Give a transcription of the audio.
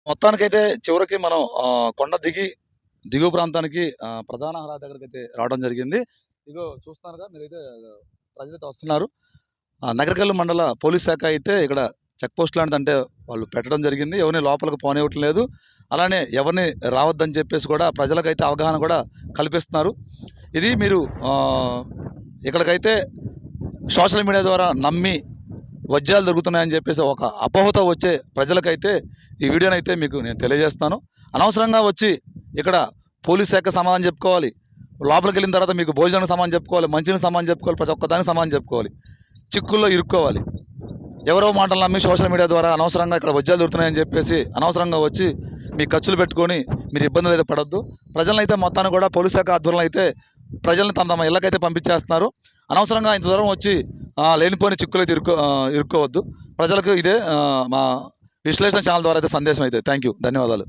మొత్తానికైతే చివరికి మనం కొండ దిగువ ప్రాంతానికి ప్రధాన రహదారి దగ్గరికైతే రావడం జరిగింది. ఇగో చూస్తున్నారుగా మీరైతే ప్రజలైతే వస్తున్నారు. నగరికల్లు మండల పోలీస్ శాఖ అయితే ఇక్కడ చెక్ పోస్ట్ లాంటిదంటే వాళ్ళు పెట్టడం జరిగింది. ఎవరిని లోపలికి పోనివ్వట్లేదు. అలానే ఎవరిని రావద్దని చెప్పేసి కూడా ప్రజలకైతే అవగాహన కూడా కల్పిస్తున్నారు. ఇది మీరు ఇక్కడికైతే సోషల్ మీడియా ద్వారా నమ్మి వజ్రాలు దొరుకుతున్నాయని చెప్పేసి ఒక అపోహతో వచ్చే ప్రజలకైతే ఈ వీడియోనైతే మీకు నేను తెలియజేస్తాను. అనవసరంగా వచ్చి ఇక్కడ పోలీస్ శాఖ సమాధానం చెప్పుకోవాలి, లోపలికి వెళ్ళిన తర్వాత మీకు భోజనానికి సమాధానం చెప్పుకోవాలి, మంచిని సమాధానం చెప్పుకోవాలి, ప్రతి ఒక్కదానికి సమాధానం చెప్పుకోవాలి, చిక్కుల్లో ఇరుక్కోవాలి. ఎవరో మాటలు నమ్మి సోషల్ మీడియా ద్వారా అనవసరంగా ఇక్కడ వజ్రాలు దొరుకుతున్నాయని చెప్పేసి అనవసరంగా వచ్చి మీ ఖర్చులు పెట్టుకొని మీరు ఇబ్బందులు అయితే పడద్దు. ప్రజలను అయితే మొత్తాన్ని కూడా పోలీస్ శాఖ ఆధ్వర్యంలో అయితే ప్రజల్ని తమ ఇళ్ళకైతే పంపించేస్తున్నారు. అనవసరంగా ఇంత దూరం వచ్చి లేనిపోని చిక్కులు అయితే ఇరుక్కోవద్దు. ప్రజలకు ఇదే మా విశ్లేషణ ఛానల్ ద్వారా అయితే సందేశం అయితే. థ్యాంక్ యూ, ధన్యవాదాలు.